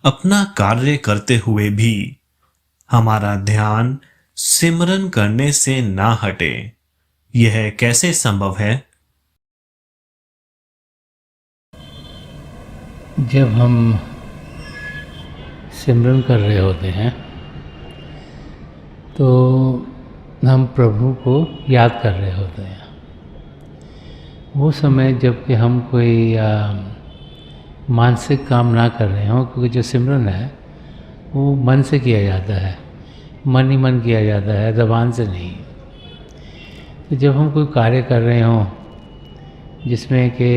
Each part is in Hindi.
अपना कार्य करते हुए भी हमारा ध्यान सिमरन करने से ना हटे, यह कैसे संभव है? जब हम सिमरन कर रहे होते हैं तो हम प्रभु को याद कर रहे होते हैं। वो समय जबकि हम कोई मानसिक काम ना कर रहे हों, क्योंकि जो सिमरन है वो मन से किया जाता है, मन ही मन किया जाता है, ज़बान से नहीं। तो जब हम कोई कार्य कर रहे हों जिसमें कि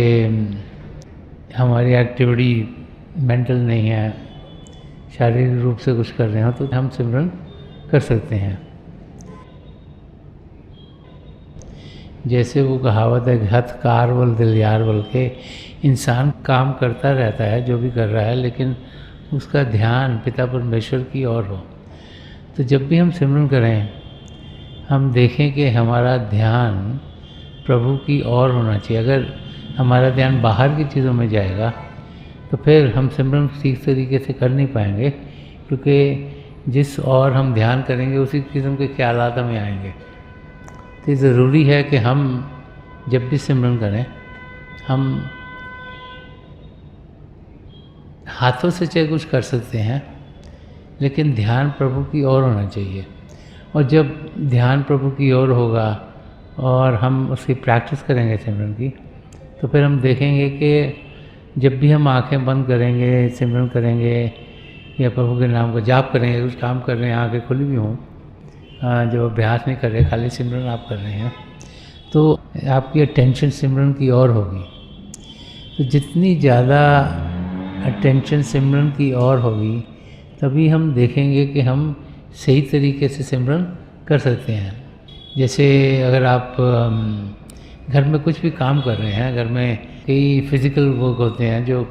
हमारी एक्टिविटी मेंटल नहीं है, शारीरिक रूप से कुछ कर रहे हो, तो हम सिमरन कर सकते हैं। जैसे वो कहावत है, हथ कार वल दिल यार वल के, इंसान काम करता रहता है जो भी कर रहा है, लेकिन उसका ध्यान पिता परमेश्वर की ओर हो। तो जब भी हम सिमरन करें, हम देखें कि हमारा ध्यान प्रभु की ओर होना चाहिए। अगर हमारा ध्यान बाहर की चीज़ों में जाएगा तो फिर हम सिमरन ठीक तरीके से कर नहीं पाएंगे, क्योंकि जिस ओर हम ध्यान करेंगे उसी किस्म के ख्यालात हमें आएंगे। तो ज़रूरी है कि हम जब भी सिमरन करें, हम हाथों से चाहे कुछ कर सकते हैं, लेकिन ध्यान प्रभु की ओर होना चाहिए। और जब ध्यान प्रभु की ओर होगा और हम उसकी प्रैक्टिस करेंगे सिमरन की, तो फिर हम देखेंगे कि जब भी हम आंखें बंद करेंगे, सिमरन करेंगे या प्रभु के नाम का जाप करेंगे, कुछ काम कर रहे हैं, आंखें खुली भी हों, जब अभ्यास नहीं कर रहे, खाली सिमरन आप कर रहे हैं, तो आपकी अटेंशन सिमरन की ओर होगी। तो जितनी ज़्यादा अटेंशन सिमरन की ओर होगी, तभी हम देखेंगे कि हम सही तरीके से सिमरन कर सकते हैं। जैसे अगर आप घर में कुछ भी काम कर रहे हैं, घर में कई फिज़िकल वर्क होते हैं जो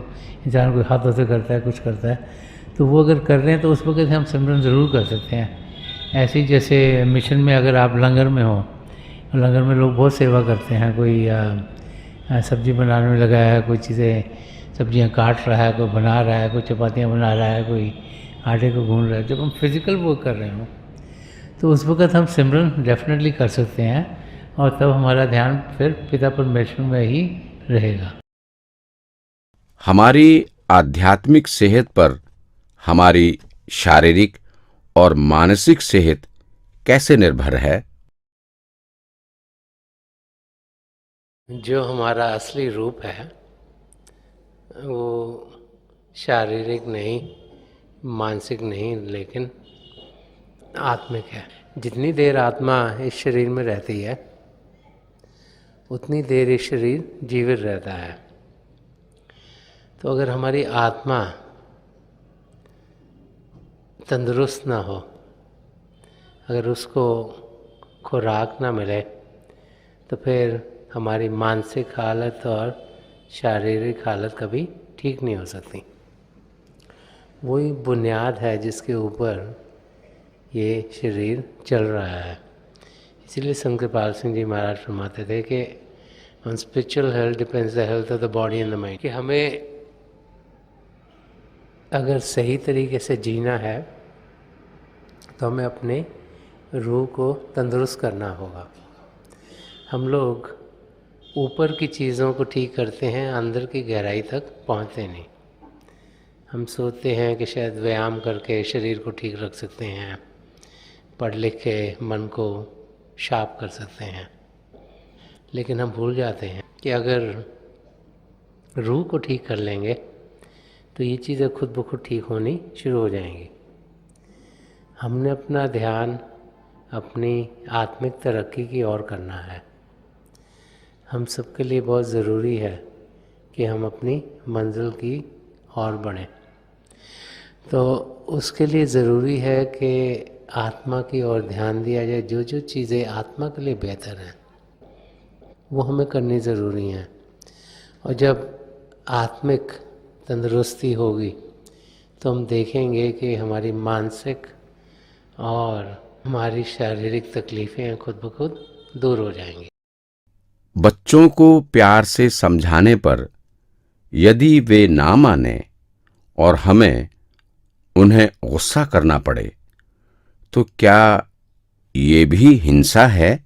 इंसान को हाथों से करता है, कुछ करता है, तो वो अगर कर रहे हैं तो उस वक्त हम सिमरन ज़रूर कर सकते हैं। ऐसे ही जैसे मिशन में अगर आप लंगर में हो, लंगर में लोग बहुत सेवा करते हैं, कोई सब्ज़ी बनाने में लगा है, कोई चीज़ें सब्जियां काट रहा है, कोई बना रहा है, कोई चपातियाँ बना रहा है, कोई आटे को गूंद रहा है। जब हम फिज़िकल वर्क कर रहे हों तो उस वक़्त हम सिमरन डेफिनेटली कर सकते हैं, और तब हमारा ध्यान फिर पिता परमेश्वर में ही रहेगा। हमारी आध्यात्मिक सेहत पर हमारी शारीरिक और मानसिक सेहत कैसे निर्भर है? जो हमारा असली रूप है वो शारीरिक नहीं, मानसिक नहीं, लेकिन आत्मिक है। जितनी देर आत्मा इस शरीर में रहती है उतनी देर ये शरीर जीवित रहता है। तो अगर हमारी आत्मा तंदुरुस्त ना हो, अगर उसको खुराक ना मिले, तो फिर हमारी मानसिक हालत और शारीरिक हालत कभी ठीक नहीं हो सकती। वही बुनियाद है जिसके ऊपर ये शरीर चल रहा है। इसीलिए संत कृपाल सिंह जी महाराज फरमाते थे कि on spiritual health depends the health of the body and the mind. कि हमें अगर सही तरीके से जीना है तो हमें अपने रूह को तंदुरुस्त करना होगा। हम लोग ऊपर की चीज़ों को ठीक करते हैं, अंदर की गहराई तक पहुंचते नहीं। हम सोचते हैं कि शायद व्यायाम करके शरीर को ठीक रख सकते हैं, पढ़ लिख के मन को शार्प कर सकते हैं, लेकिन हम भूल जाते हैं कि अगर रूह को ठीक कर लेंगे तो ये चीज़ें खुद ब खुद ठीक होनी शुरू हो जाएंगी। हमने अपना ध्यान अपनी आत्मिक तरक्की की ओर करना है। हम सबके लिए बहुत ज़रूरी है कि हम अपनी मंजिल की ओर बढ़ें। तो उसके लिए ज़रूरी है कि आत्मा की ओर ध्यान दिया जाए। जो जो चीज़ें आत्मा के लिए बेहतर हैं वो हमें करनी ज़रूरी हैं। और जब आत्मिक तंदुरुस्ती होगी तो हम देखेंगे कि हमारी मानसिक और हमारी शारीरिक तकलीफ़ें खुद ब खुद दूर हो जाएंगी। बच्चों को प्यार से समझाने पर यदि वे ना माने और हमें उन्हें गुस्सा करना पड़े, तो क्या ये भी हिंसा है?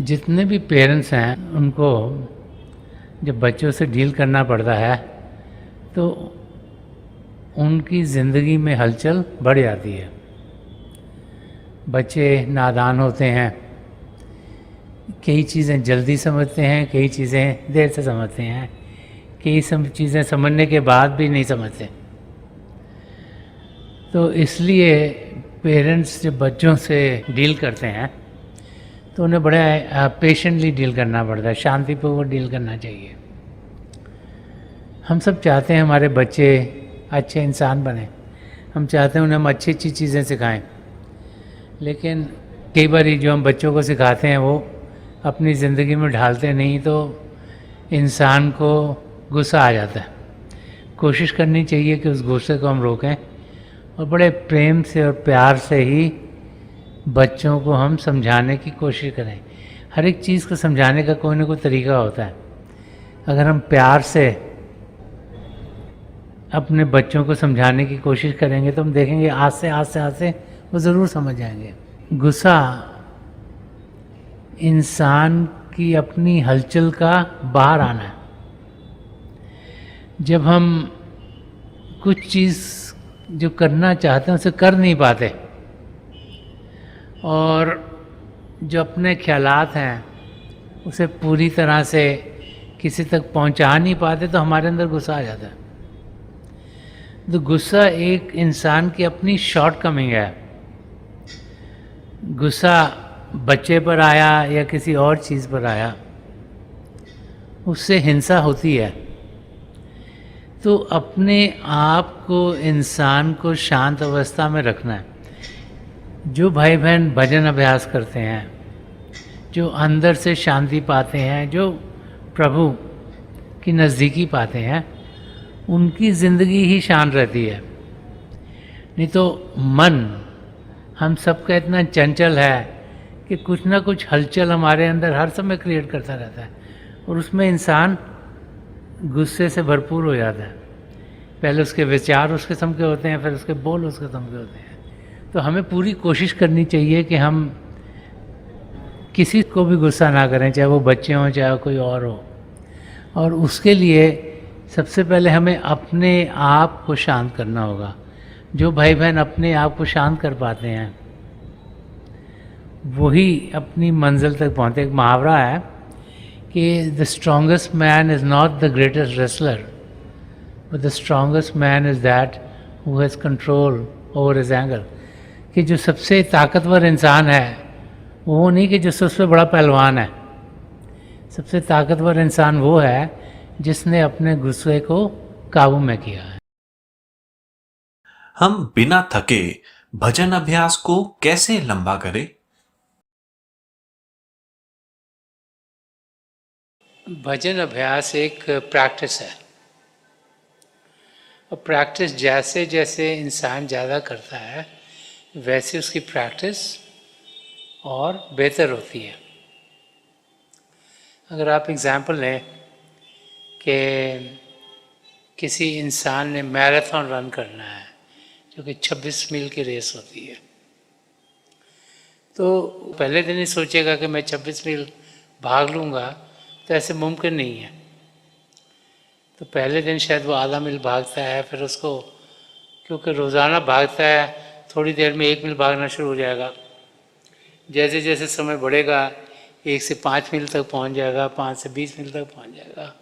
जितने भी पेरेंट्स हैं उनको जब बच्चों से डील करना पड़ता है तो उनकी ज़िंदगी में हलचल बढ़ जाती है। बच्चे नादान होते हैं, कई चीज़ें जल्दी समझते हैं, कई चीज़ें देर से समझते हैं, कई चीज़ें समझने के बाद भी नहीं समझते। तो इसलिए पेरेंट्स जब बच्चों से डील करते हैं तो उन्हें बड़े पेशेंटली डील करना पड़ता है, शांतिपूर्वक डील करना चाहिए। हम सब चाहते हैं हमारे बच्चे अच्छे इंसान बने, हम चाहते हैं उन्हें हम अच्छी अच्छी चीज़ें सिखाएं, लेकिन कई बार जो हम बच्चों को सिखाते हैं वो अपनी ज़िंदगी में ढालते नहीं, तो इंसान को गुस्सा आ जाता है। कोशिश करनी चाहिए कि उस गुस्से को हम रोकें और बड़े प्रेम से और प्यार से ही बच्चों को हम समझाने की कोशिश करें। हर एक चीज़ को समझाने का कोई ना कोई तरीका होता है। अगर हम प्यार से अपने बच्चों को समझाने की कोशिश करेंगे तो हम देखेंगे आस्ते आस्ते आस्ते वो ज़रूर समझ जाएंगे। गुस्सा इंसान की अपनी हलचल का बाहर आना है। जब हम कुछ चीज़ जो करना चाहते हैं उसे कर नहीं पाते और जो अपने ख्यालात हैं उसे पूरी तरह से किसी तक पहुंचा नहीं पाते, तो हमारे अंदर गुस्सा आ जाता है। तो गुस्सा एक इंसान की अपनी शॉर्टकमिंग है। गुस्सा बच्चे पर आया या किसी और चीज़ पर आया, उससे हिंसा होती है। तो अपने आप को, इंसान को शांत अवस्था में रखना है। जो भाई बहन भजन अभ्यास करते हैं, जो अंदर से शांति पाते हैं, जो प्रभु की नज़दीकी पाते हैं, उनकी ज़िंदगी ही शांत रहती है। नहीं तो मन हम सबका इतना चंचल है कि कुछ ना कुछ हलचल हमारे अंदर हर समय क्रिएट करता रहता है और उसमें इंसान गुस्से से भरपूर हो जाता है। पहले उसके विचार उस किस्म के होते हैं, फिर उसके बोल उस किस्म के होते हैं। तो हमें पूरी कोशिश करनी चाहिए कि हम किसी को भी गुस्सा ना करें, चाहे वो बच्चे हों चाहे कोई और हो। और उसके लिए सबसे पहले हमें अपने आप को शांत करना होगा। जो भाई बहन अपने आप को शांत कर पाते हैं वही अपनी मंजिल तक पहुँचते। एक मुहावरा है कि the strongest man is not the greatest wrestler, but the strongest man is that who has control over his anger. कि जो सबसे ताकतवर इंसान है वो नहीं कि जो सबसे बड़ा पहलवान है। सबसे ताकतवर इंसान वो है जिसने अपने गुस्से को काबू में किया है। हम बिना थके भजन अभ्यास को कैसे लंबा करें? भजन अभ्यास एक प्रैक्टिस है और प्रैक्टिस जैसे जैसे इंसान ज़्यादा करता है वैसे उसकी प्रैक्टिस और बेहतर होती है। अगर आप एग्ज़ाम्पल लें कि किसी इंसान ने मैराथन रन करना है जो कि 26 मील की रेस होती है, तो पहले दिन ही सोचेगा कि मैं 26 मील भाग लूँगा, तो ऐसे मुमकिन नहीं है। तो पहले दिन शायद वो आधा मील भागता है, फिर उसको क्योंकि रोज़ाना भागता है थोड़ी देर में 1 मील भागना शुरू हो जाएगा। जैसे जैसे समय बढ़ेगा 1 से 5 मील तक पहुंच जाएगा, 5 से 20 मील तक पहुंच जाएगा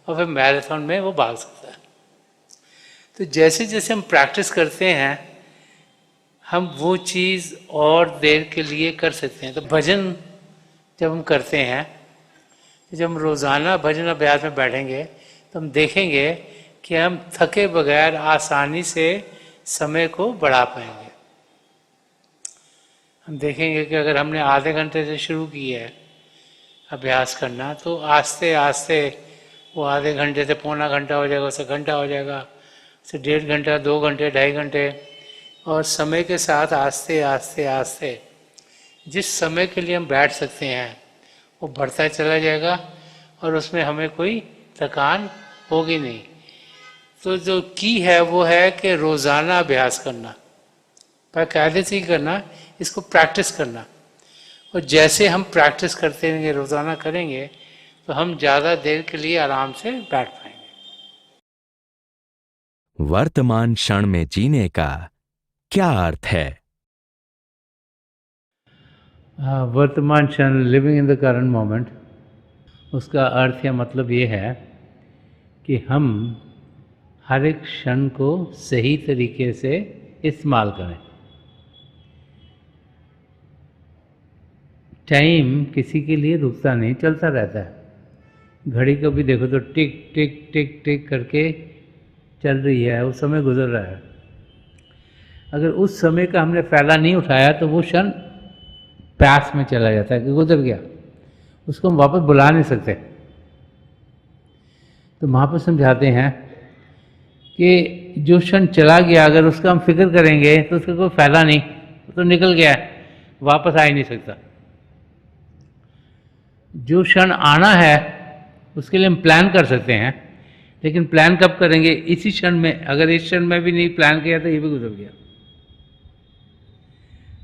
और फिर मैराथन में वो भाग सकता है। तो जैसे जैसे हम प्रैक्टिस करते हैं हम वो चीज़ और देर के लिए कर सकते हैं। तो भजन जब हम करते हैं, तो जब हम रोज़ाना भजन अभ्यास में बैठेंगे तो हम देखेंगे कि हम थके बगैर आसानी से समय को बढ़ा पाएंगे। हम देखेंगे कि अगर हमने आधे घंटे से शुरू किया है अभ्यास करना, तो आस्ते आस्ते वो आधे घंटे से पौना घंटा हो जाएगा, उससे घंटा हो जाएगा, उससे 1.5 घंटा, 2 घंटे, 2.5 घंटे। और समय के साथ आस्ते आस्ते आस्ते जिस समय के लिए हम बैठ सकते हैं वो बढ़ता चला जाएगा और उसमें हमें कोई थकान होगी नहीं। तो जो की है वो है कि रोज़ाना अभ्यास करना, बाकायदे से ही करना, इसको प्रैक्टिस करना। और जैसे हम प्रैक्टिस करते रहेंगे, रोज़ाना करेंगे, तो हम ज़्यादा देर के लिए आराम से बैठ पाएंगे। वर्तमान क्षण में जीने का क्या अर्थ है? वर्तमान क्षण, living in the current moment, उसका अर्थ या मतलब ये है कि हम हर एक क्षण को सही तरीके से इस्तेमाल करें। टाइम किसी के लिए रुकता नहीं, चलता रहता है। घड़ी को भी देखो तो टिक टिक टिक टिक करके चल रही है, उस समय गुजर रहा है। अगर उस समय का हमने फ़ायदा नहीं उठाया तो वो क्षण पास में चला जाता है कि गुजर गया, उसको हम वापस बुला नहीं सकते। तो महापुरुष समझाते हैं कि जो क्षण चला गया, अगर उसका हम फिक्र करेंगे तो उसका कोई फ़ायदा नहीं, तो निकल गया है, वापस आ ही नहीं सकता। जो क्षण आना है उसके लिए हम प्लान कर सकते हैं, लेकिन प्लान कब करेंगे? इसी क्षण में। अगर इस क्षण में भी नहीं प्लान किया तो ये भी गुजर गया।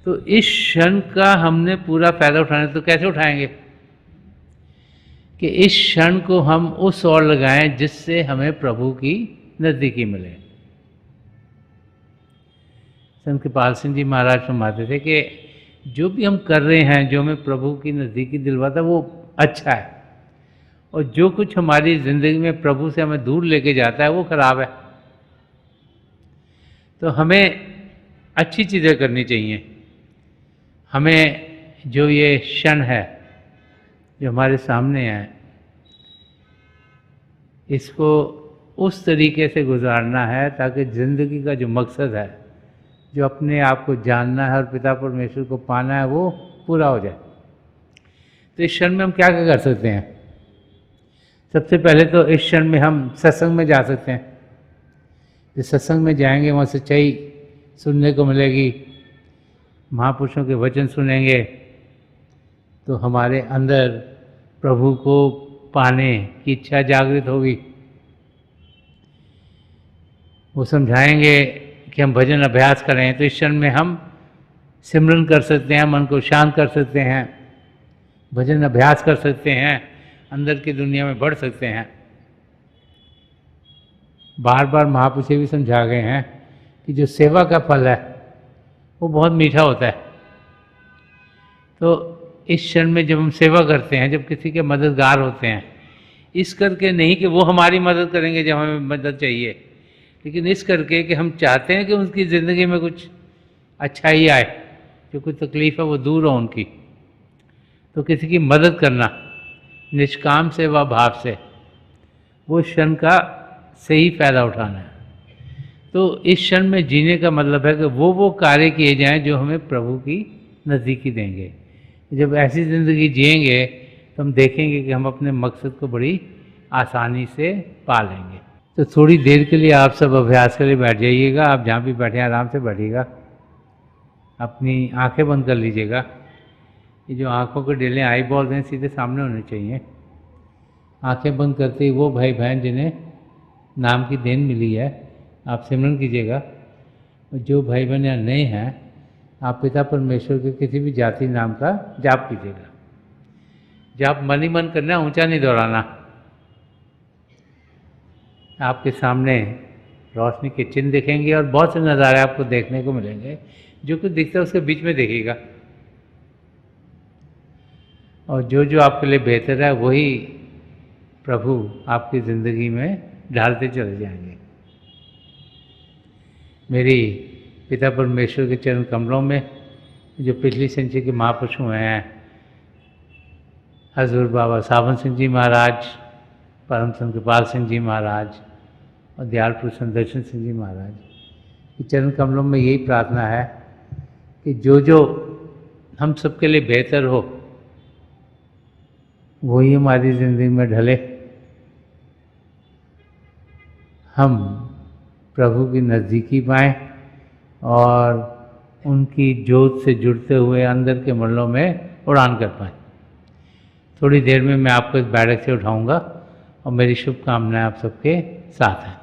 तो इस क्षण का हमने पूरा फायदा उठाना है। तो कैसे उठाएंगे? कि इस क्षण को हम उस ओर लगाएं जिससे हमें प्रभु की नज़दीकी मिले। संत कृपाल सिंह जी महाराज फरमाते थे कि जो भी हम कर रहे हैं, जो हमें प्रभु की नज़दीकी दिलवाता है, वो अच्छा है, और जो कुछ हमारी ज़िंदगी में प्रभु से हमें दूर लेके जाता है वो खराब है। तो हमें अच्छी चीज़ें करनी चाहिए। हमें जो ये क्षण है जो हमारे सामने है, इसको उस तरीके से गुजारना है ताकि ज़िंदगी का जो मकसद है, जो अपने आप को जानना है और पिता परमेश्वर को पाना है, वो पूरा हो जाए। तो इस क्षण में हम क्या क्या कर सकते हैं? सबसे पहले तो इस क्षण में हम सत्संग में जा सकते हैं। जिस सत्संग में जाएंगे वहाँ सच्चाई सुनने को मिलेगी, महापुरुषों के वचन सुनेंगे, तो हमारे अंदर प्रभु को पाने की इच्छा जागृत होगी। वो समझाएंगे कि हम भजन अभ्यास करें, तो इस क्षण में हम सिमरन कर सकते हैं, मन को शांत कर सकते हैं, भजन अभ्यास कर सकते हैं, अंदर की दुनिया में बढ़ सकते हैं। बार बार महापुरुष भी समझा गए हैं कि जो सेवा का फल है वो बहुत मीठा होता है। तो इस क्षण में जब हम सेवा करते हैं, जब किसी के मददगार होते हैं, इस करके नहीं कि वो हमारी मदद करेंगे जब हमें मदद चाहिए, लेकिन इस करके कि हम चाहते हैं कि उनकी ज़िंदगी में कुछ अच्छा ही आए, जो कुछ तकलीफ़ है वो दूर हो उनकी। तो किसी की मदद करना निष्काम सेवा भाव से, वो क्षण का सही फ़ायदा उठाना है। तो इस क्षण में जीने का मतलब है कि वो कार्य किए जाएं जो हमें प्रभु की नज़दीकी देंगे। जब ऐसी ज़िंदगी जिएंगे तो हम देखेंगे कि हम अपने मकसद को बड़ी आसानी से पा लेंगे। तो थोड़ी देर के लिए आप सब अभ्यास के लिए बैठ जाइएगा। आप जहाँ भी बैठे आराम से बैठिएगा, अपनी आंखें बंद कर लीजिएगा। ये जो आँखों के डेले आई बॉल हैं सीधे सामने होने चाहिए। आंखें बंद करते ही वो भाई बहन जिन्हें नाम की देन मिली है, आप सिमरन कीजिएगा। और जो भाई बहन यहाँ नए हैं, आप पिता परमेश्वर के किसी भी जाति नाम का जाप कीजिएगा। जाप मन ही मन करना, ऊंचा नहीं दोहराना। आपके सामने रोशनी के चिन्ह दिखेंगे और बहुत से नज़ारे आपको देखने को मिलेंगे। जो कुछ दिखता है उसके बीच में देखिएगा, और जो जो आपके लिए बेहतर है वही प्रभु आपकी ज़िंदगी में डालते चले जाएंगे। मेरी पिता परमेश्वर के चरण कमलों में जो पिछली सेंचुरी के महापुरुष हुए हैं, हजूर बाबा सावन सिंह जी महाराज, परम संत कृपाल सिंह जी महाराज और दयाल पुरुष दर्शन सिंह जी महाराज के चरण कमलों में यही प्रार्थना है कि जो जो हम सबके लिए बेहतर हो वही हमारी ज़िंदगी में ढले। हम प्रभु की नज़दीकी पाएँ और उनकी जोत से जुड़ते हुए अंदर के मंडलों में उड़ान कर पाएँ। थोड़ी देर में मैं आपको इस बैठक से उठाऊंगा और मेरी शुभकामनाएं आप सबके साथ हैं।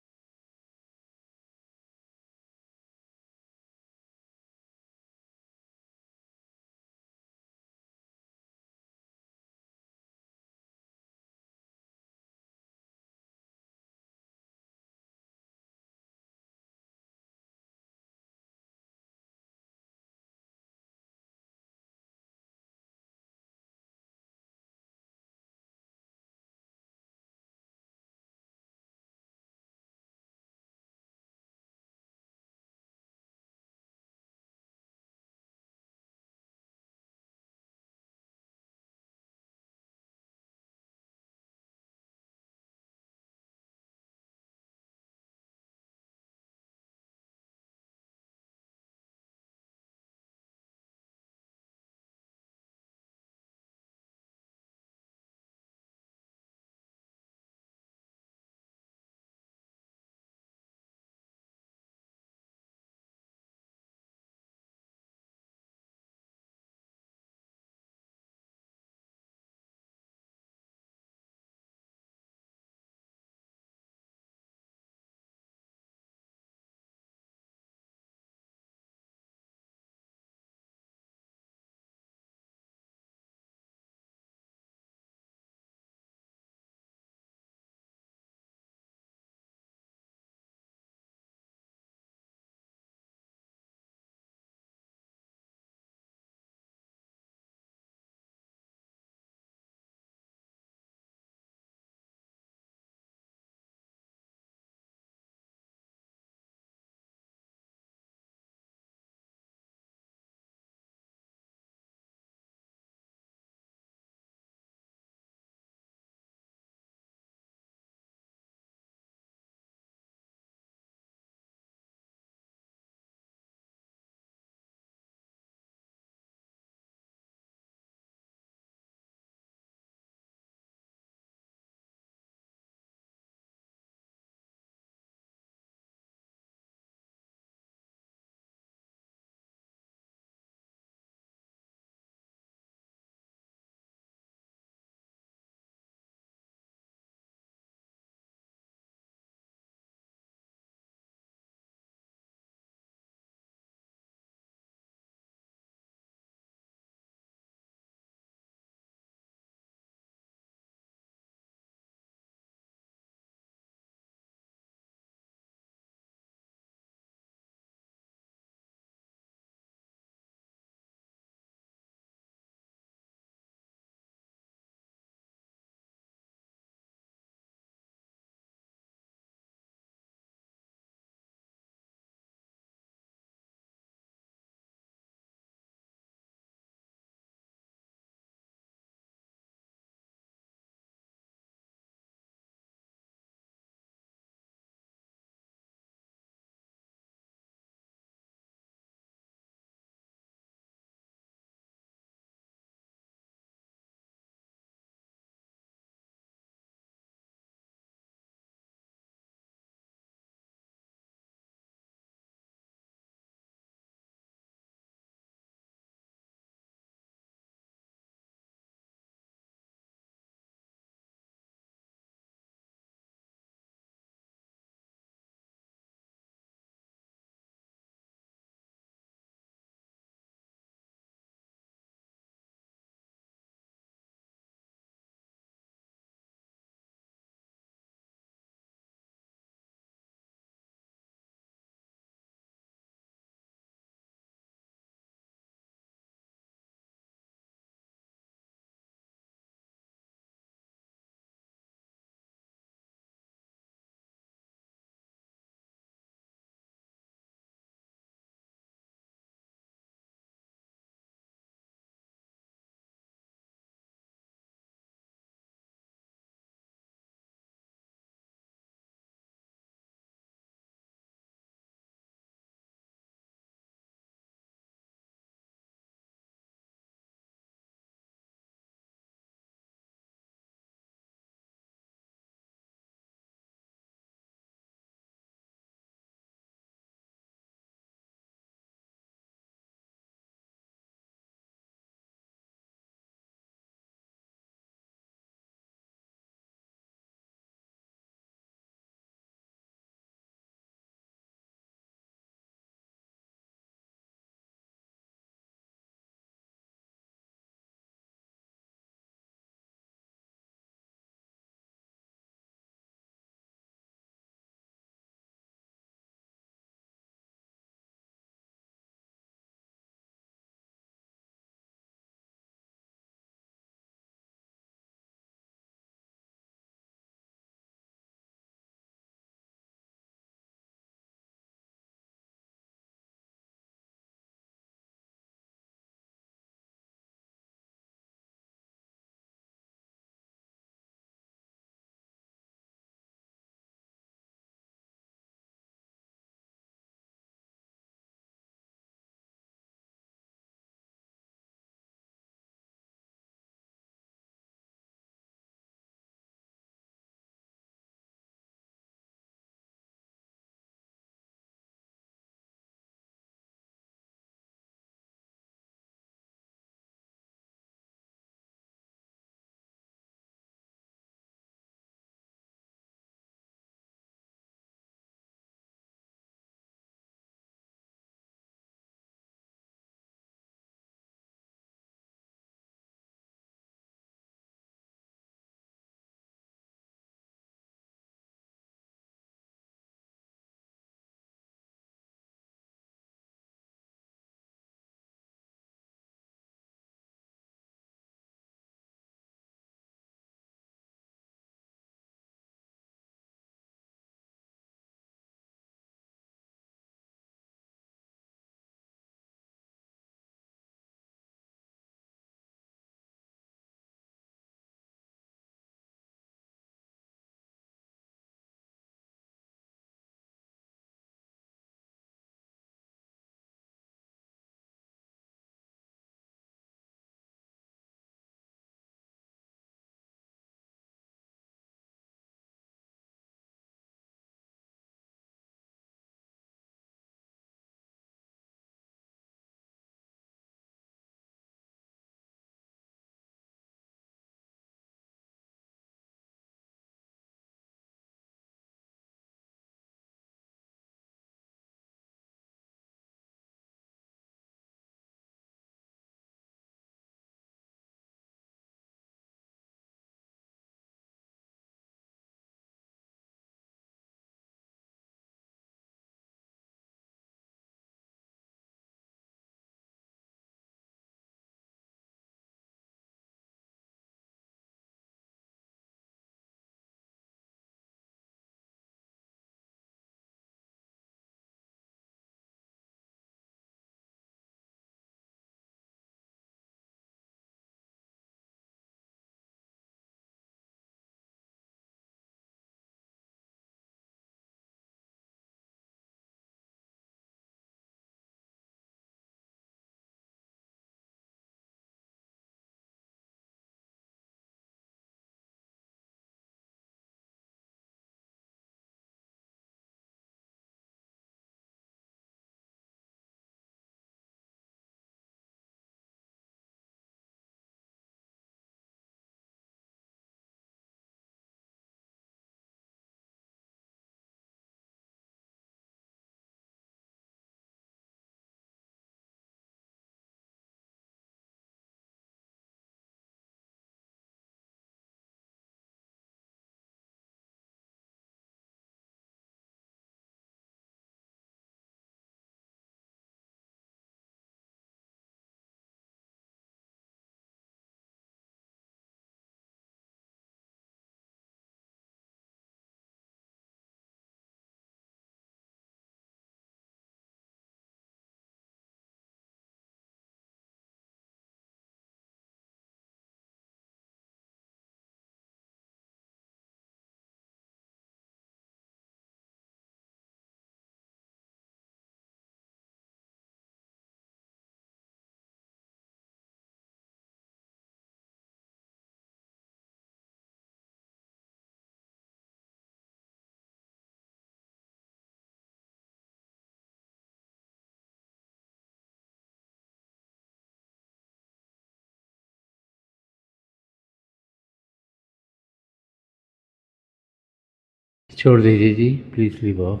छोड़ दीजिए जी, प्लीज़ लीव ऑफ।